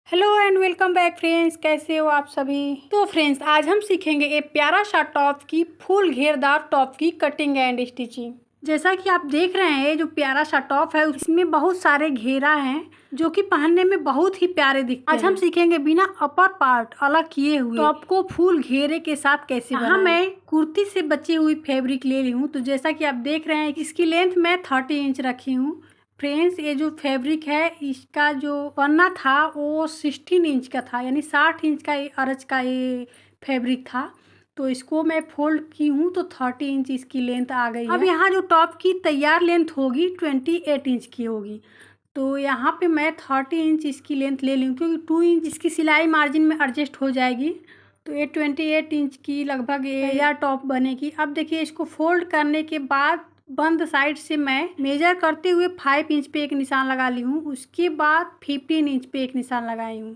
Hello and welcome back friends, कैसे हो आप सभी। तो फ्रेंड्स, आज हम सीखेंगे एक प्यारा सा टॉप की फुल घेरदार टॉप की कटिंग एंड स्टिचिंग। जैसा कि आप देख रहे हैं, जो प्यारा सा टॉप है उसमें बहुत सारे घेरा हैं जो कि पहनने में बहुत ही प्यारे दिखते हैं। आज हम सीखेंगे बिना अपर पार्ट अलग किए हुए टॉप को फुल घेरे के साथ कैसे बनाएं। हाँ, मैं कुर्ती से बची हुई फैब्रिक ले ली हूँ। तो जैसा कि आप देख रहे हैं, इसकी लेंथ मैं 30 इंच रखी हूँ। फ्रेंड्स, ये जो फैब्रिक है इसका जो पन्ना था वो 16 इंच का था, यानी 60 इंच का अर्ज का ये फैब्रिक था। तो इसको मैं फोल्ड की हूँ तो 30 इंच इसकी लेंथ आ गई है। अब यहाँ जो टॉप की तैयार लेंथ होगी 28 इंच की होगी। तो यहाँ पे मैं 30 इंच इसकी लेंथ ले लूँ, क्योंकि 2 इंच इसकी सिलाई मार्जिन में एडजस्ट हो जाएगी। तो ये 28 इंच की लगभग तैयार टॉप बनेगी। अब देखिए, इसको फोल्ड करने के बाद बंद साइड से मैं मेजर करते हुए 5 इंच पे एक निशान लगा ली हूँ। उसके बाद 15 इंच पे एक निशान लगाई हूँ।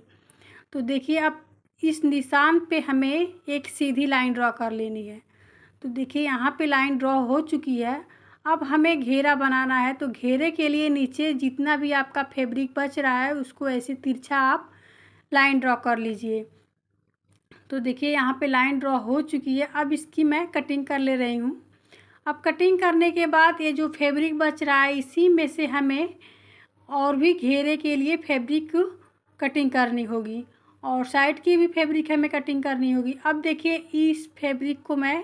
तो देखिए, अब इस निशान पे हमें एक सीधी लाइन ड्रॉ कर लेनी है। तो देखिए, यहाँ पे लाइन ड्रॉ हो चुकी है। अब हमें घेरा बनाना है। तो घेरे के लिए नीचे जितना भी आपका फैब्रिक बच रहा है उसको ऐसे तिरछा आप लाइन ड्रॉ कर लीजिए। तो देखिए, यहाँ पे लाइन ड्रॉ हो चुकी है। अब इसकी मैं कटिंग कर ले रही हूँ। अब कटिंग करने के बाद ये जो फैब्रिक बच रहा है इसी में से हमें और भी घेरे के लिए फैब्रिक कटिंग करनी होगी, और साइड की भी फैब्रिक हमें कटिंग करनी होगी। अब देखिए, इस फैब्रिक को मैं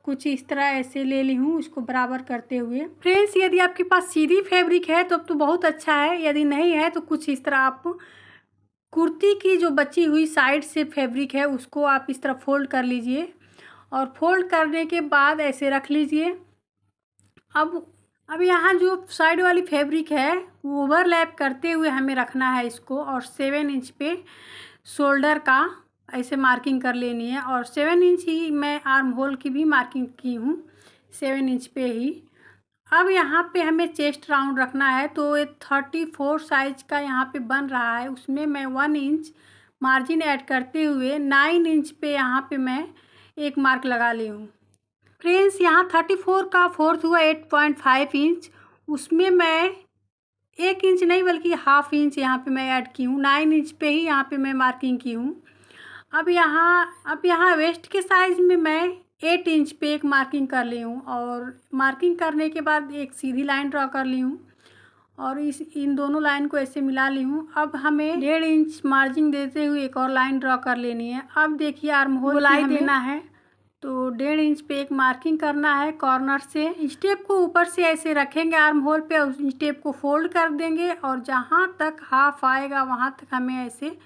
कुछ इस तरह ऐसे ले ली हूँ, इसको बराबर करते हुए। फ्रेंड्स, यदि आपके पास सीधी फैब्रिक है तो अब तो बहुत अच्छा है, यदि नहीं है तो कुछ इस तरह आप कुर्ती की जो बची हुई साइड से फैब्रिक है उसको आप इस तरह फोल्ड कर लीजिए, और फोल्ड करने के बाद ऐसे रख लीजिए। अब यहाँ जो साइड वाली फैब्रिक है वो ओवरलैप करते हुए हमें रखना है इसको, और 7 इंच पे शोल्डर का ऐसे मार्किंग कर लेनी है। और 7 इंच ही मैं आर्म होल की भी मार्किंग की हूँ, 7 इंच पे ही। अब यहाँ पे हमें चेस्ट राउंड रखना है। तो ये 34 साइज का यहाँ पे बन रहा है, उसमें मैं 1 इंच मार्जिन ऐड करते हुए 9 इंच पे यहाँ पे मैं एक मार्क लगा ली हूँ। फ्रेंड्स, यहाँ 34 का फोर्थ हुआ 8.5 इंच, उसमें मैं 1 इंच नहीं बल्कि हाफ इंच यहाँ पे मैं ऐड की हूँ। 9 इंच पे ही यहाँ पे मैं मार्किंग की हूँ। अब यहाँ वेस्ट के साइज़ में मैं 8 इंच पे एक मार्किंग कर ली हूँ, और मार्किंग करने के बाद एक सीधी लाइन ड्रॉ कर ली हूँ, और इन दोनों लाइन को ऐसे मिला ली हूँ। अब हमें 1.5 इंच मार्जिन देते हुए एक और लाइन ड्रॉ कर लेनी है। अब देखिए, आर्म होल गोलाई देना है। तो 1.5 इंच पे एक मार्किंग करना है कॉर्नर से। स्टेप को ऊपर से ऐसे रखेंगे आर्म होल पे, उस स्टेप को फोल्ड कर देंगे, और जहाँ तक हाफ आएगा वहाँ तक हमें ऐसे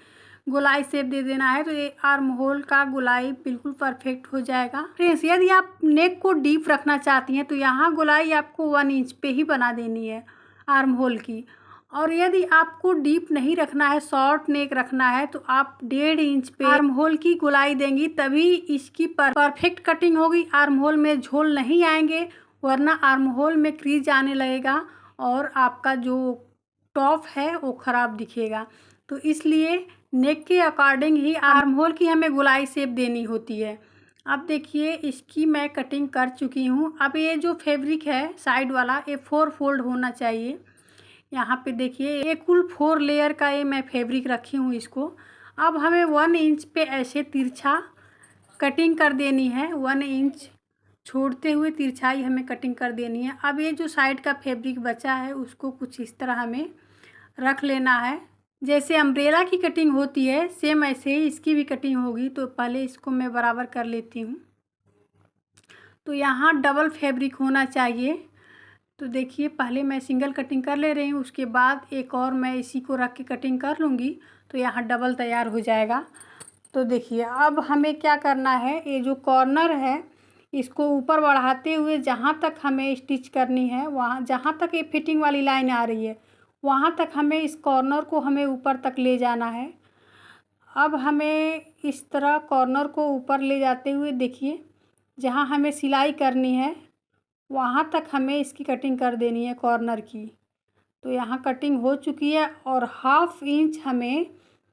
गोलाई शेप दे देना है। तो ये आर्म होल का गोलाई बिल्कुल परफेक्ट हो जाएगा। फ्रेंड्स, यदि आप नेक को डीप रखना चाहती हैं तो यहाँ गोलाई आपको 1 इंच पे ही बना देनी है आर्म होल की। और यदि आपको डीप नहीं रखना है, शॉर्ट नेक रखना है, तो आप 1.5 इंच पे आर्म होल की गोलाई देंगी, तभी इसकी परफेक्ट कटिंग होगी। आर्म होल में झोल नहीं आएंगे, वरना आर्म होल में क्रीज आने लगेगा और आपका जो टॉप है वो ख़राब दिखेगा। तो इसलिए नेक के अकॉर्डिंग ही आर्म होल की हमें गोलाई शेप देनी होती है। अब देखिए, इसकी मैं कटिंग कर चुकी हूँ। अब ये जो फैब्रिक है साइड वाला, ये 4 फोल्ड होना चाहिए। यहाँ पे देखिए, ये कुल 4 लेयर का ये मैं फैब्रिक रखी हूँ इसको। अब हमें 1 इंच पे ऐसे तिरछा कटिंग कर देनी है, 1 इंच छोड़ते हुए तिरछाई हमें कटिंग कर देनी है। अब ये जो साइड का फैब्रिक बचा है उसको कुछ इस तरह हमें रख लेना है। जैसे अम्ब्रेला की कटिंग होती है सेम ऐसे ही इसकी भी कटिंग होगी। तो पहले इसको मैं बराबर कर लेती हूँ। तो यहाँ डबल फैब्रिक होना चाहिए। तो देखिए, पहले मैं सिंगल कटिंग कर ले रही हूँ, उसके बाद एक और मैं इसी को रख के कटिंग कर लूँगी, तो यहाँ डबल तैयार हो जाएगा। तो देखिए, अब हमें क्या करना है, ये जो कॉर्नर है इसको ऊपर बढ़ाते हुए जहाँ तक हमें स्टिच करनी है, वहाँ जहाँ तक ये फिटिंग वाली लाइन आ रही है वहाँ तक हमें इस कॉर्नर को हमें ऊपर तक ले जाना है। अब हमें इस तरह कॉर्नर को ऊपर ले जाते हुए देखिए, जहाँ हमें सिलाई करनी है वहाँ तक हमें इसकी कटिंग कर देनी है कॉर्नर की। तो यहाँ कटिंग हो चुकी है, और हाफ इंच हमें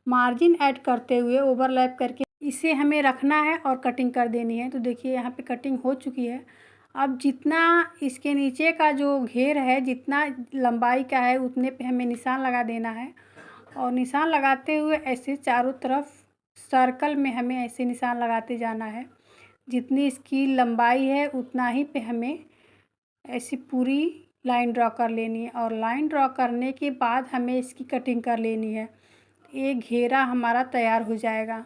मार्जिन ऐड करते हुए ओवरलैप करके इसे हमें रखना है और कटिंग कर देनी है। तो देखिए, यहाँ पे कटिंग हो चुकी है। अब जितना इसके नीचे का जो घेर है, जितना लंबाई का है, उतने पे हमें निशान लगा देना है, और निशान लगाते हुए ऐसे चारों तरफ सर्कल में हमें ऐसे निशान लगाते जाना है। जितनी इसकी लंबाई है उतना ही पे हमें ऐसी पूरी लाइन ड्रॉ कर लेनी है। और लाइन ड्रॉ करने के बाद हमें इसकी कटिंग कर लेनी है। एक घेरा हमारा तैयार हो जाएगा।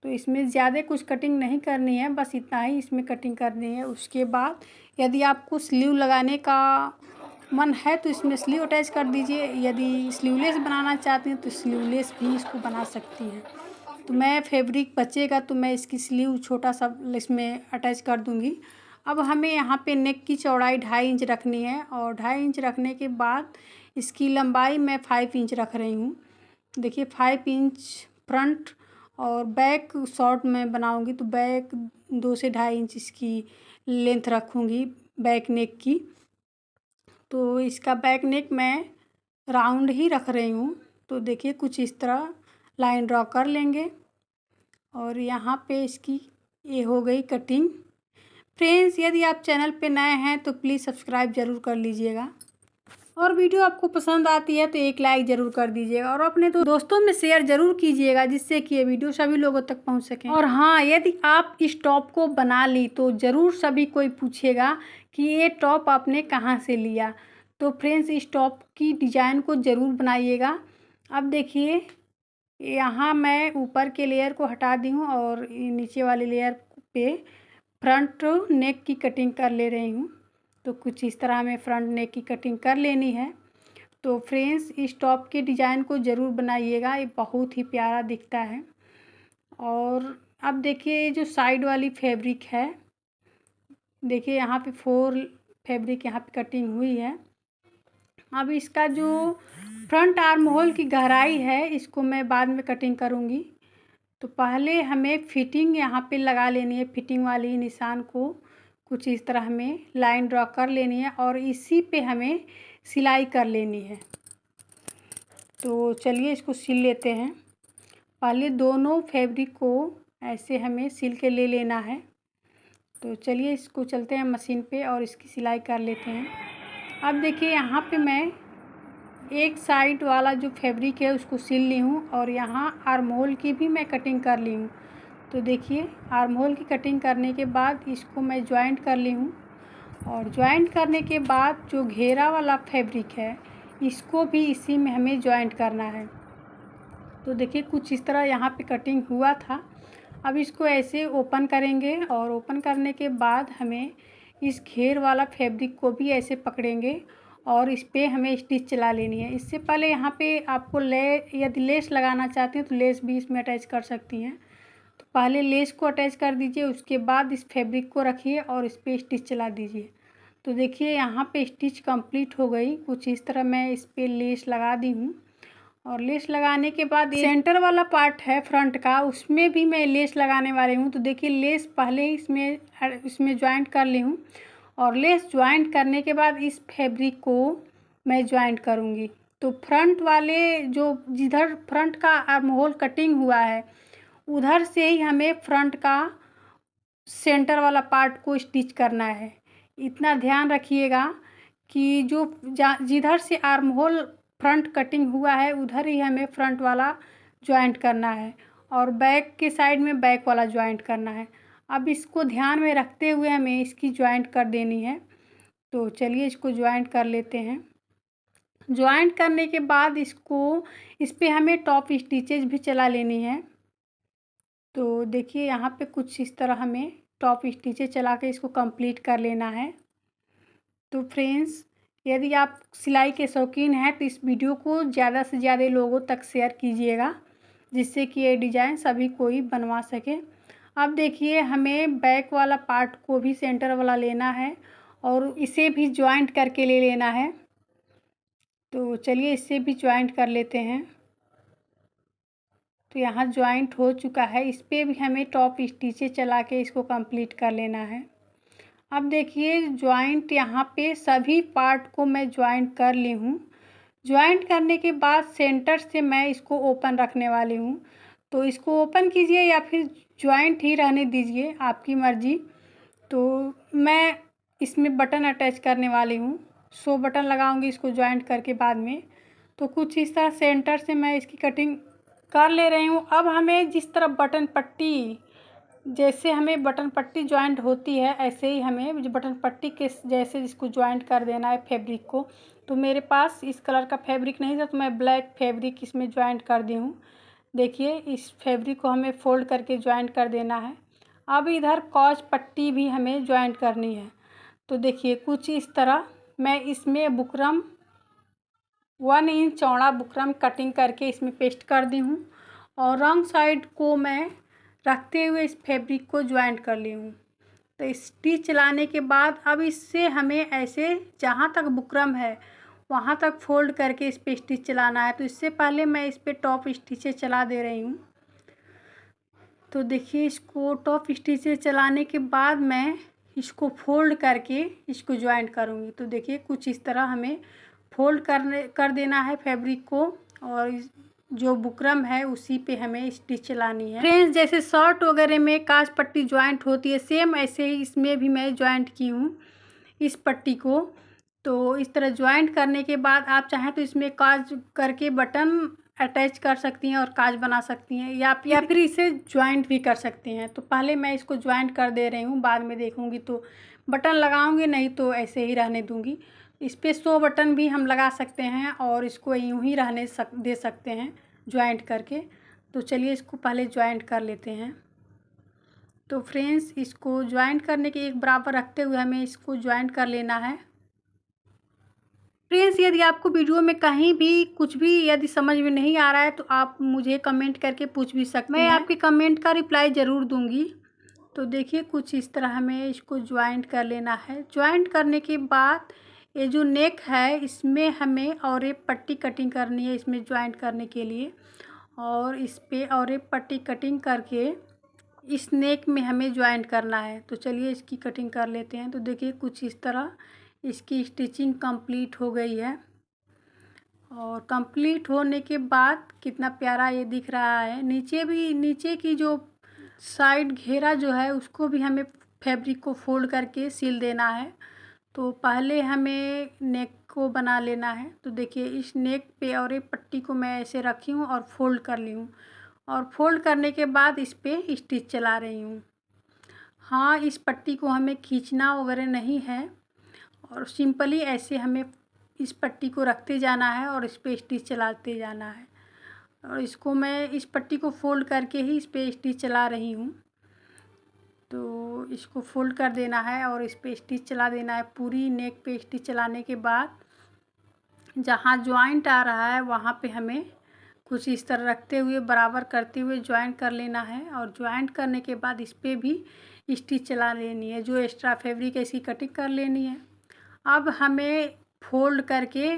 तो इसमें ज़्यादा कुछ कटिंग नहीं करनी है, बस इतना ही इसमें कटिंग करनी है। उसके बाद यदि आपको स्लीव लगाने का मन है तो इसमें स्लीव अटैच कर दीजिए। यदि स्लीवलेस बनाना चाहती हैं तो स्लीवलेस भी इसको बना सकती हैं। तो मैं फैब्रिक बचेगा तो मैं इसकी स्लीव छोटा सा इसमें अटैच कर दूंगी। अब हमें यहाँ पे नेक की चौड़ाई 2.5 इंच रखनी है और 2.5 इंच रखने के बाद इसकी लंबाई मैं 5 इंच रख रही हूँ। देखिए 5 इंच फ्रंट और बैक शॉर्ट में बनाऊंगी तो बैक 2 से 2.5 इंच इसकी लेंथ रखूँगी बैक नेक की। तो इसका बैक नेक मैं राउंड ही रख रही हूँ। तो देखिए कुछ इस तरह लाइन ड्रॉ कर लेंगे और यहाँ पे इसकी ये हो गई कटिंग। फ्रेंड्स, यदि आप चैनल पे नए हैं तो प्लीज़ सब्सक्राइब ज़रूर कर लीजिएगा और वीडियो आपको पसंद आती है तो एक लाइक ज़रूर कर दीजिएगा और अपने दोस्तों में शेयर ज़रूर कीजिएगा जिससे कि ये वीडियो सभी लोगों तक पहुंच सके। और हाँ, यदि आप इस टॉप को बना ली तो ज़रूर सभी कोई पूछेगा कि ये टॉप आपने कहाँ से लिया। तो फ्रेंड्स, इस टॉप की डिज़ाइन को ज़रूर बनाइएगा। अब देखिए यहाँ मैं ऊपर के लेयर को हटा दी हूँ और नीचे वाले लेयर पे फ्रंट नेक की कटिंग कर ले रही हूँ। तो कुछ इस तरह हमें फ्रंट नेक की कटिंग कर लेनी है। तो फ्रेंड्स, इस टॉप के डिज़ाइन को ज़रूर बनाइएगा, ये बहुत ही प्यारा दिखता है। और अब देखिए जो साइड वाली फैब्रिक है, देखिए यहाँ पे 4 फैब्रिक यहाँ पे कटिंग हुई है। अब इसका जो फ्रंट आर्म होल की गहराई है इसको मैं बाद में कटिंग करूँगी। तो पहले हमें फिटिंग यहाँ पे लगा लेनी है। फिटिंग वाली निशान को कुछ इस तरह हमें लाइन ड्रॉ कर लेनी है और इसी पे हमें सिलाई कर लेनी है। तो चलिए इसको सिल लेते हैं। पहले दोनों फैब्रिक को ऐसे हमें सिल के ले लेना है। तो चलिए इसको चलते हैं मशीन पे और इसकी सिलाई कर लेते हैं। अब देखिए यहाँ पे मैं एक साइड वाला जो फैब्रिक है उसको सिल ली हूँ और यहाँ आर्म होल की भी मैं कटिंग कर ली हूँ। तो देखिए आर्म होल की कटिंग करने के बाद इसको मैं जॉइंट कर ली हूँ और जॉइंट करने के बाद जो घेरा वाला फैब्रिक है इसको भी इसी में हमें जॉइंट करना है। तो देखिए कुछ इस तरह यहाँ पे कटिंग हुआ था। अब इसको ऐसे ओपन करेंगे और ओपन करने के बाद हमें इस घेर वाला फैब्रिक को भी ऐसे पकड़ेंगे और इस पर हमें स्टिच चला लेनी है। इससे पहले यहाँ पे आपको यदि लेस लगाना चाहते हैं तो लेस भी इसमें अटैच कर सकती हैं। तो पहले लेस को अटैच कर दीजिए, उसके बाद इस फैब्रिक को रखिए और इस पर स्टिच चला दीजिए। तो देखिए यहाँ पे स्टिच कंप्लीट हो गई। कुछ इस तरह मैं इस पर लेस लगा दी हूँ और लेस लगाने के बाद सेंटर वाला पार्ट है फ्रंट का, उसमें भी मैं लेस लगाने वाली हूँ। तो देखिए लेस पहले ही इसमें ज्वाइंट कर ली हूँ और लेस ज्वाइंट करने के बाद इस फैब्रिक को मैं ज्वाइंट करूँगी। तो फ्रंट वाले जो जिधर फ्रंट का आर्म होल कटिंग हुआ है उधर से ही हमें फ्रंट का सेंटर वाला पार्ट को स्टिच करना है। इतना ध्यान रखिएगा कि जो जिधर से आर्म होल फ्रंट कटिंग हुआ है उधर ही हमें फ्रंट वाला जॉइंट करना है और बैक के साइड में बैक वाला जॉइंट करना है। अब इसको ध्यान में रखते हुए हमें इसकी जॉइंट कर देनी है। तो चलिए इसको जॉइंट कर लेते हैं। जॉइंट करने के बाद इस पे हमें टॉप स्टिचेज भी चला लेनी है। तो देखिए यहाँ पे कुछ इस तरह हमें टॉप स्टिचेज चला के इसको कंप्लीट कर लेना है। तो फ्रेंड्स, यदि आप सिलाई के शौकीन हैं तो इस वीडियो को ज़्यादा से ज़्यादा लोगों तक शेयर कीजिएगा जिससे कि ये डिज़ाइन सभी कोई बनवा सके। अब देखिए हमें बैक वाला पार्ट को भी सेंटर वाला लेना है और इसे भी जॉइंट करके ले लेना है। तो चलिए इससे भी जॉइंट कर लेते हैं। तो यहाँ जॉइंट हो चुका है, इस पर भी हमें टॉप स्टिचेज चला के इसको कंप्लीट कर लेना है। अब देखिए जॉइंट यहाँ पे सभी पार्ट को मैं जॉइंट कर ली हूँ। जॉइंट करने के बाद सेंटर से मैं इसको ओपन रखने वाली हूँ। तो इसको ओपन कीजिए या फिर जॉइंट ही रहने दीजिए, आपकी मर्ज़ी। तो मैं इसमें बटन अटैच करने वाली हूँ। 100 बटन लगाऊंगी इसको जॉइंट करके बाद में। तो कुछ इस तरह सेंटर से मैं इसकी कटिंग कर ले रही हूँ। अब हमें जिस तरह बटन पट्टी, जैसे हमें बटन पट्टी जॉइंट होती है, ऐसे ही हमें जो बटन पट्टी के जैसे इसको जॉइंट कर देना है फैब्रिक को। तो मेरे पास इस कलर का फैब्रिक नहीं था, तो मैं ब्लैक फैब्रिक इसमें जॉइंट कर दी हूँ। देखिए, इस फैब्रिक को हमें फोल्ड करके जॉइंट कर देना है। अब इधर कॉज पट्टी भी हमें जॉइंट करनी है। तो देखिए, कुछ इस तरह मैं इसमें बुकरम 1 इंच चौड़ा बुकरम कटिंग करके इसमें पेस्ट कर दी हूँ और रॉन्ग साइड को मैं रखते हुए इस फैब्रिक को ज्वाइंट कर ली हूँ। तो स्टिच चलाने के बाद अब इससे हमें ऐसे जहाँ तक बुकरम है वहाँ तक फोल्ड करके इस पर स्टिच चलाना है। तो इससे पहले मैं इस पर टॉप स्टिचेस चला दे रही हूँ। तो देखिए, इसको टॉप स्टिचेस चलाने के बाद मैं इसको फोल्ड करके इसको ज्वाइंट करूँगी। तो देखिए, कुछ इस तरह हमें फोल्ड कर देना है फैब्रिक को और जो बुकरम है उसी पे हमें स्टिच चलानी है। फ्रेंड्स, जैसे शर्ट वगैरह में काज पट्टी ज्वाइंट होती है, सेम ऐसे ही इसमें भी मैं ज्वाइंट की हूँ इस पट्टी को। तो इस तरह ज्वाइंट करने के बाद आप चाहें तो इसमें काज करके बटन अटैच कर सकती हैं और काज बना सकती हैं, या फिर इसे ज्वाइंट भी कर सकती हैं। तो पहले मैं इसको ज्वाइंट कर दे रही हूँ, बाद में देखूँगी तो बटन लगाऊँगी, नहीं तो ऐसे ही रहने दूँगी। इस पर 100 बटन भी हम लगा सकते हैं और इसको यूँ ही दे सकते हैं ज्वाइंट करके। तो चलिए, इसको पहले ज्वाइंट कर लेते हैं। तो फ्रेंड्स, इसको ज्वाइंट करने के एक बराबर रखते हुए हमें इसको ज्वाइंट कर लेना है। फ्रेंड्स, यदि आपको वीडियो में कहीं भी कुछ भी यदि समझ में नहीं आ रहा है तो आप मुझे कमेंट करके पूछ भी सकते हैं, मैं आपके कमेंट का रिप्लाई ज़रूर दूंगी। तो देखिए, कुछ इस तरह हमें इसको ज्वाइंट कर लेना है। ज्वाइंट करने के बाद ये जो नेक है इसमें हमें और एक पट्टी कटिंग करनी है इसमें ज्वाइंट करने के लिए, और इस पे और एक पट्टी कटिंग करके इस नेक में हमें ज्वाइंट करना है। तो चलिए, इसकी कटिंग कर लेते हैं। तो देखिए, कुछ इस तरह इसकी स्टिचिंग कंप्लीट हो गई है और कंप्लीट होने के बाद कितना प्यारा ये दिख रहा है। नीचे की जो साइड घेरा जो है उसको भी हमें फैब्रिक को फोल्ड करके सिल देना है। तो पहले हमें नेक को बना लेना है। तो देखिए, इस नेक पे और एक पट्टी को मैं ऐसे रखी हूँ और फोल्ड कर ली हूँ, और फोल्ड करने के बाद इस पे स्टिच चला रही हूँ। हाँ, इस पट्टी को हमें खींचना वगैरह नहीं है और सिंपली ऐसे हमें इस पट्टी को रखते जाना है और इस पे स्टिच चलाते जाना है। और इसको मैं इस पट्टी को फोल्ड करके ही इस पे स्टिच चला रही हूँ। तो इसको फोल्ड कर देना है और इस पे स्टिच चला देना है। पूरी नेक पे स्टिच चलाने के बाद जहाँ ज्वाइंट आ रहा है वहाँ पे हमें कुछ इस तरह रखते हुए बराबर करते हुए ज्वाइंट कर लेना है, और ज्वाइंट करने के बाद इस पे भी स्टिच चला लेनी है। जो एक्स्ट्रा फैब्रिक है इसकी कटिंग कर लेनी है। अब हमें फोल्ड करके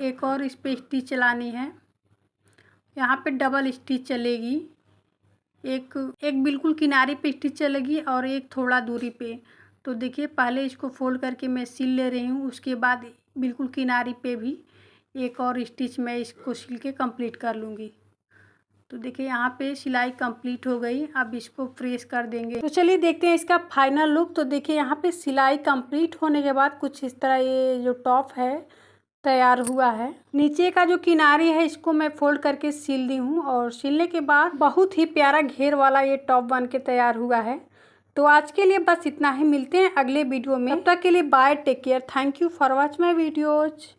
एक और इस पे स्टिच चलानी है। यहाँ पे डबल स्टिच चलेगी, एक बिल्कुल किनारे पे स्टिच चलेगी और एक थोड़ा दूरी पे। तो देखिए, पहले इसको फोल्ड करके मैं सिल ले रही हूँ, उसके बाद बिल्कुल किनारे पे भी एक और स्टिच मैं इसको सिल के कंप्लीट कर लूँगी। तो देखिए, यहाँ पे सिलाई कंप्लीट हो गई। अब इसको प्रेस कर देंगे। तो चलिए देखते हैं इसका फाइनल लुक। तो देखिए, यहाँ पे सिलाई कंप्लीट होने के बाद कुछ इस तरह ये जो टॉप है तैयार हुआ है। नीचे का जो किनारी है इसको मैं फोल्ड करके सिल दी हूँ, और सिलने के बाद बहुत ही प्यारा घेर वाला ये टॉप बन के तैयार हुआ है। तो आज के लिए बस इतना ही, मिलते हैं अगले वीडियो में। तब तक के लिए bye, take care, thank you for watch my videos.